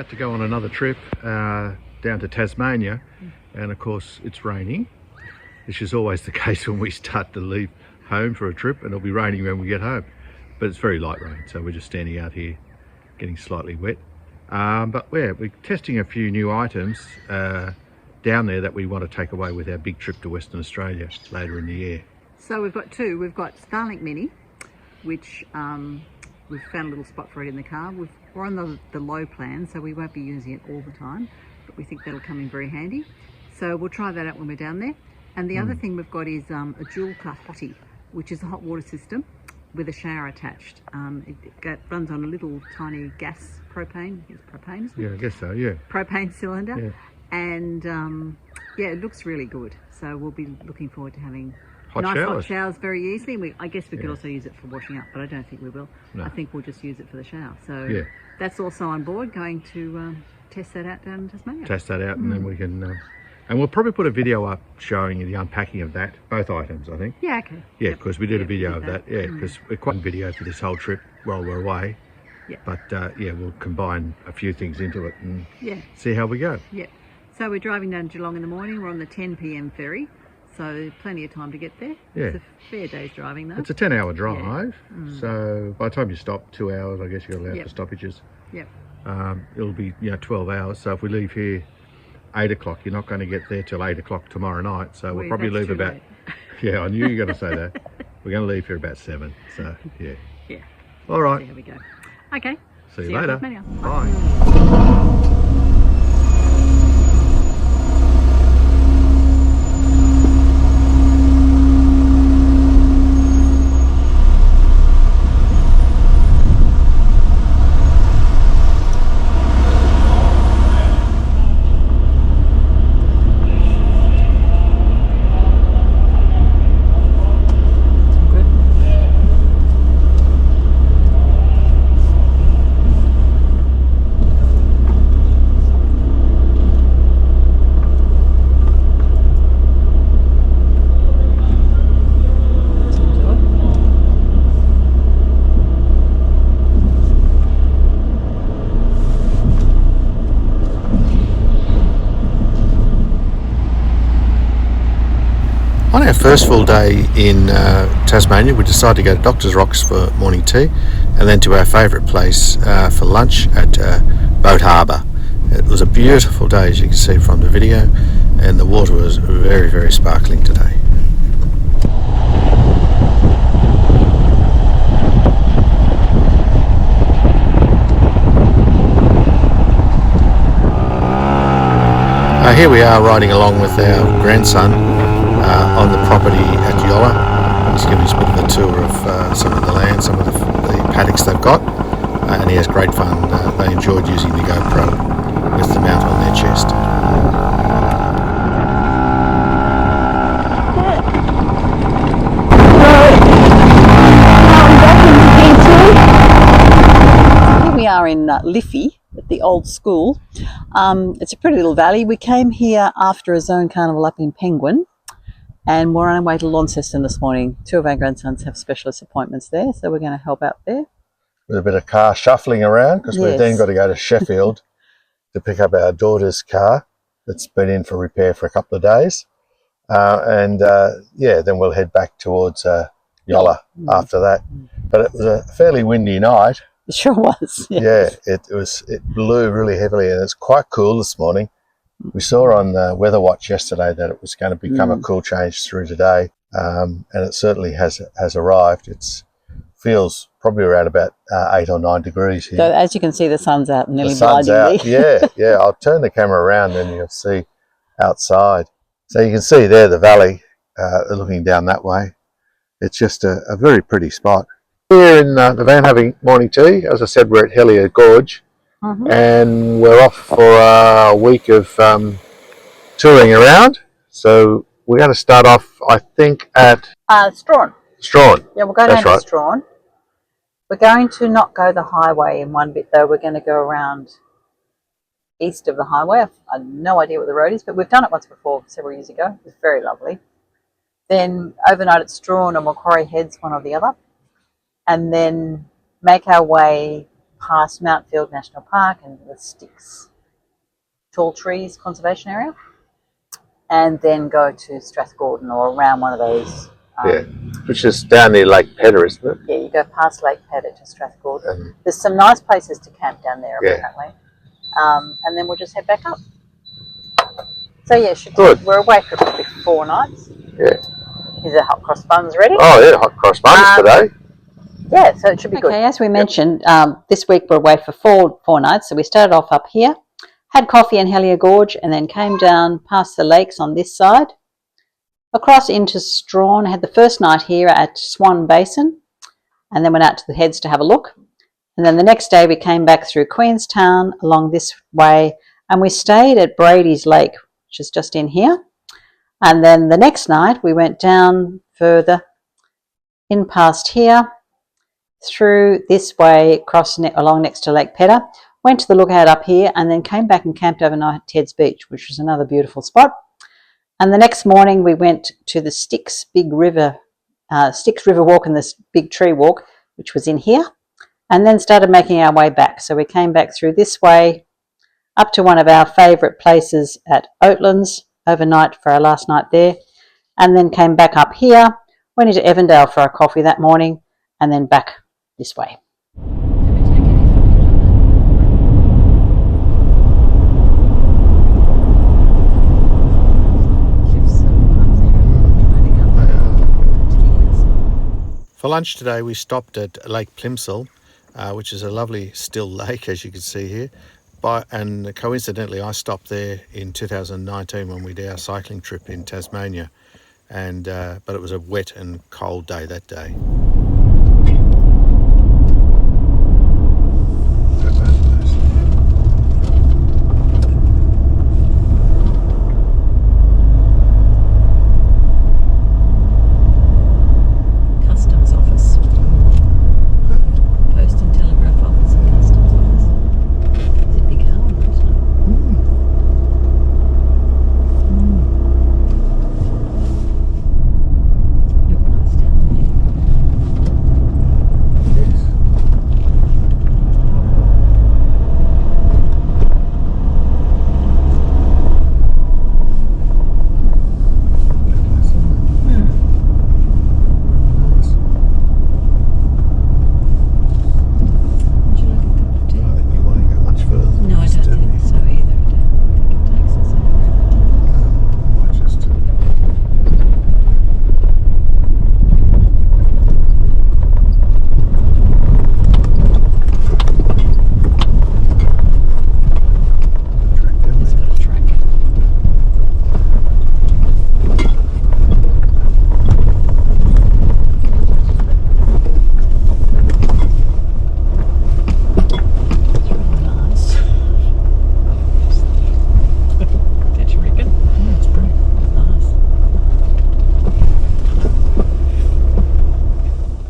about to go on another trip down to Tasmania, and of course it's raining, which is always the case when we start to leave home for a trip, and it'll be raining when we get home. But it's very light rain, so we're just standing out here getting slightly wet. But yeah, we're testing a few new items down there that we want to take away with our big trip to Western Australia later in the year. So we've got two. We've got Starlink Mini, which we've found a little spot for it in the car. We're on the low plan, so we won't be using it all the time, but we think that'll come in very handy. So we'll try that out when we're down there. And the other thing we've got is a dual car hottie, which is a hot water system with a shower attached. It runs on a little tiny gas propane. It's propane, isn't it? Yeah, I guess so, yeah. Propane cylinder. Yeah. And yeah, it looks really good. So we'll be looking forward to having hot showers very easily. I guess we could also use it for washing up, but I don't think we will. No. I think we'll just use it for the shower. So that's also on board, going to test that out down in Tasmania. Test that out and then we can... and we'll probably put a video up showing you the unpacking of that, both items, I think. Yeah, okay. Yeah, because we did a video of that. Yeah, because we're quite a video for this whole trip while we're away. Yeah. But yeah, we'll combine a few things into it and see how we go. Yeah. So we're driving down to Geelong in the morning. We're on the 10 p.m. ferry. So plenty of time to get there. Yeah. It's a fair day's driving though. It's a 10-hour drive. Yeah. So by the time you stop, 2 hours, I guess you've got to allow for stoppages. Yep. It'll be 12 hours. So if we leave here 8 o'clock, you're not going to get there till 8 o'clock tomorrow night. So we'll probably leave about... Yeah, I knew you were going to say that. We're going to leave here about 7. So yeah. Yeah. All right. There we go. Okay. See you later. Bye. On our first full day in Tasmania, we decided to go to Doctor's Rocks for morning tea and then to our favourite place for lunch at Boat Harbour. It was a beautiful day, as you can see from the video, and the water was very, very sparkling today. Here we are riding along with our grandson on the property at Yolla. He's giving us a bit of a tour of some of the land, some of the paddocks they've got, and he has great fun. They enjoyed using the GoPro with the mount on their chest. Here we are in Liffey at the old school. It's a pretty little valley. We came here after a zone carnival up in Penguin, and we're on our way to Launceston this morning. 2 of our grandsons have specialist appointments there, so we're going to help out there. With a bit of car shuffling around, because we've then got to go to Sheffield to pick up our daughter's car that's been in for repair for a couple of days. Yeah, then we'll head back towards Yolla after that. But it was a fairly windy night. It sure was. Yeah, it blew really heavily, and it's quite cool this morning. We saw on the Weather Watch yesterday that it was going to become a cool change through today, and it certainly has arrived. It feels probably around about 8 or 9 degrees here. So as you can see, the sun's out nearly blindingly. Yeah. I'll turn the camera around, and you'll see outside. So you can see there the valley, looking down that way. It's just a very pretty spot. Here in the van having morning tea. As I said, we're at Helier Gorge, and we're off for a week of touring around. So we're going to start off, I think, at Strawn. Strawn. Yeah, we'll go down to Strawn. We're going to not go the highway in one bit though. We're going to go around east of the highway. I have no idea what the road is, but we've done it once before, several years ago. It was very lovely. Then overnight at Strawn or Macquarie Heads, one or the other. And then make our way past Mount Field National Park and the Sticks Tall Trees Conservation Area, and then go to Strathgordon or around one of those. Which is down near Lake Pedder, isn't it? Yeah, you go past Lake Pedder to Strathgordon. There's some nice places to camp down there, apparently. And then we'll just head back up. So yeah, we're away for probably 4 nights. Yeah. Is the hot cross buns ready? Oh yeah, hot cross buns today. Yeah, so it should be good. Okay, as we mentioned, this week we're away for four nights. So we started off up here, had coffee in Hellier Gorge, and then came down past the lakes on this side, across into Strawn. Had the first night here at Swan Basin, and then went out to the heads to have a look. And then the next day we came back through Queenstown along this way, and we stayed at Brady's Lake, which is just in here. And then the next night we went down further in past here, through this way, across along next to Lake Pedder, went to the lookout up here, and then came back and camped overnight at Ted's Beach, which was another beautiful spot. And the next morning we went to the Styx River Walk and this Big Tree Walk, which was in here, and then started making our way back. So we came back through this way up to one of our favourite places at Oatlands overnight for our last night there, and then came back up here, went into Evandale for our coffee that morning, and then back this way. For lunch today we stopped at Lake Plimsoll, which is a lovely still lake, as you can see here. And coincidentally I stopped there in 2019 when we did our cycling trip in Tasmania, but it was a wet and cold day that day.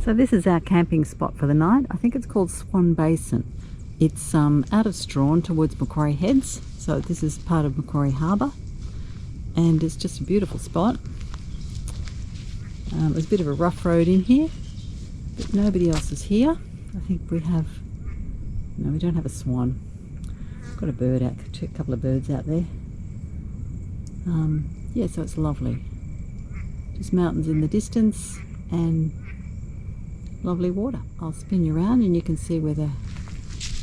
So this is our camping spot for the night. I think it's called Swan Basin. It's out of Strawn towards Macquarie Heads. So this is part of Macquarie Harbour, and it's just a beautiful spot. There's a bit of a rough road in here, but nobody else is here. I think we have, no, we don't have a swan. Got a bird out, a couple of birds out there. Yeah, so it's lovely. Just mountains in the distance and lovely water. I'll spin you around and you can see where the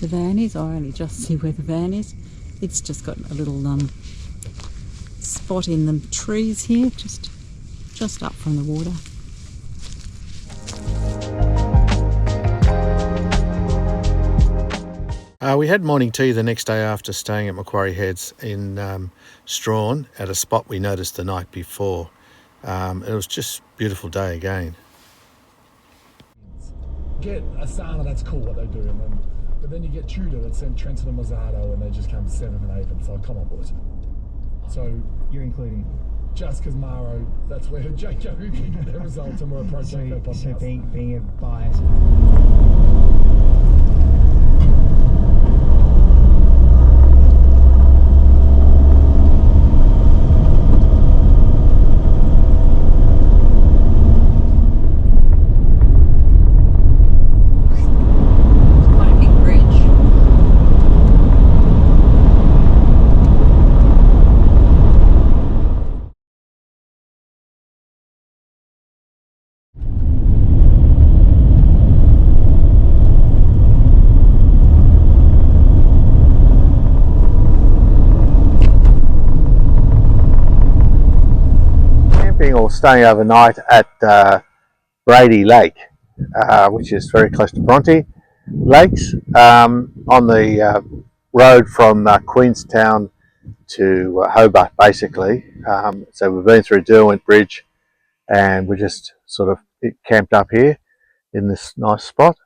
van is. I only just see where the van is. It's just got a little spot in the trees here, just up from the water. We had morning tea the next day after staying at Macquarie Heads in Strawn at a spot we noticed the night before. It was just a beautiful day again. Get Asana, that's cool what they do, but then you get Tudor that send Trenton and Mazzato and they just come 7th and 8th, so come on boys. So you're including just because Maro, that's where Jaco can get their results and we're approaching that podcast. So being a bias. Quite a big bridge. camping or staying overnight at Brady Lake, which is very close to Bronte Lakes, on the road from Queenstown to Hobart, basically. So we've been through Derwent Bridge, and we're just sort of camped up here in this nice spot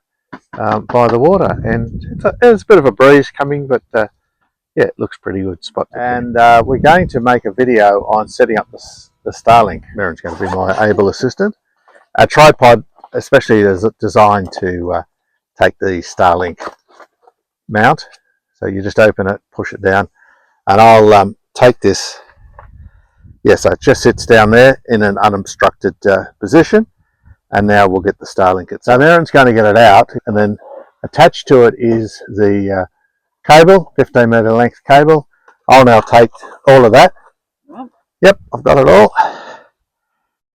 by the water. And there's a bit of a breeze coming, but yeah, it looks pretty good spot. And we're going to make a video on setting up the Starlink. Maren's going to be my able assistant. A tripod, especially, is designed to take the Starlink mount. So you just open it, push it down, and I'll take this. Yes, it just sits down there in an unobstructed position, and now we'll get the Starlink itself. So Maren's going to get it out, and then attached to it is the cable, 15 metre length cable. I'll now take all of that. Yep, I've got it all,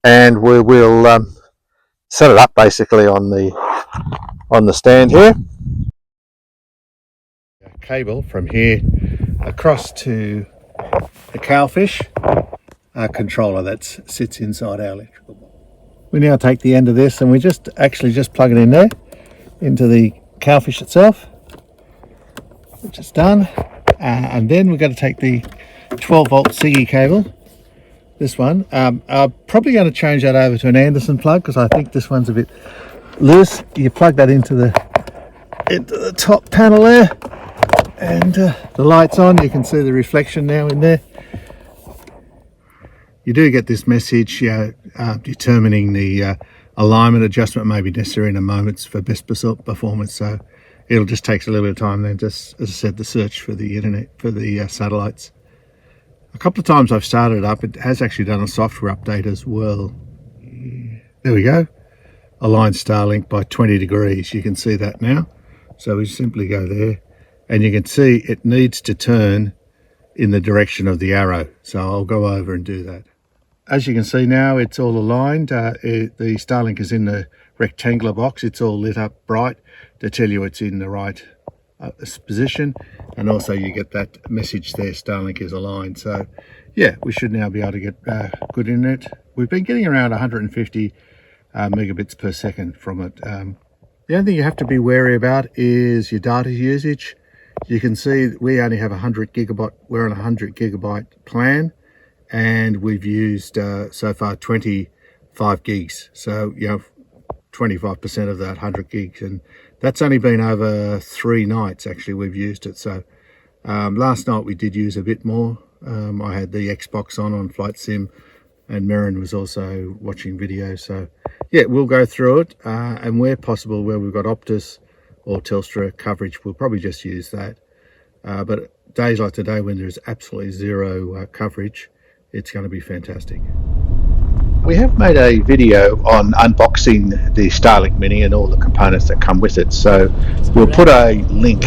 and we will set it up basically on the stand here. Cable from here across to the cowfish controller that sits inside our electrical box. We now take the end of this and we just plug it in there into the cowfish itself, which is done. And then we're going to take the 12 volt SIGGI cable, this one. I'm probably going to change that over to an Anderson plug because I think this one's a bit loose. You plug that into the top panel there, and the light's on. You can see the reflection now in there. You do get this message determining the alignment adjustment may be necessary in a moment for best performance. So it'll just take a little bit of time then, just as I said, the search for the internet, for the satellites. A couple of times I've started it up. It has actually done a software update as well. There we go. Align Starlink by 20 degrees. You can see that now. So we simply go there, and you can see it needs to turn in the direction of the arrow. So I'll go over and do that. As you can see now, it's all aligned. The Starlink is in the rectangular box. It's all lit up bright to tell you it's in the right position, and also you get that message there, Starlink is aligned. So yeah, we should now be able to get good internet. We've been getting around 150 megabits per second from it. The only thing you have to be wary about is your data usage. You can see we only have 100 gigabyte. We're on a 100 gigabyte plan, and we've used so far 25 gigs. So 25% of that 100 gigs, and that's only been over 3 nights actually we've used it. So last night we did use a bit more. I had the Xbox on Flight Sim, and Maren was also watching videos. So yeah, we'll go through it, and where possible, where we've got Optus or Telstra coverage, we'll probably just use that. But days like today, when there's absolutely zero coverage, it's going to be fantastic. We have made a video on unboxing the Starlink Mini and all the components that come with it. So we'll put a link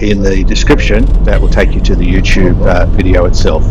in the description that will take you to the YouTube video itself.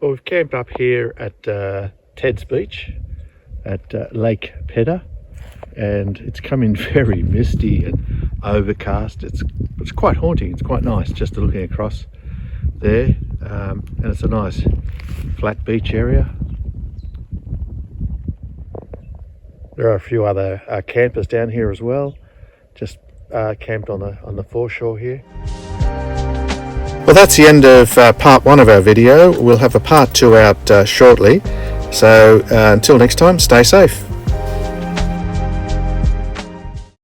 Well, we've camped up here at Ted's Beach at Lake Pedder, and it's coming very misty and overcast. It's quite haunting. It's quite nice just looking across there, and it's a nice flat beach area. There are a few other campers down here as well, just camped on the foreshore here. Well, that's the end of part 1 of our video. We'll have a part 2 out shortly. So until next time, stay safe.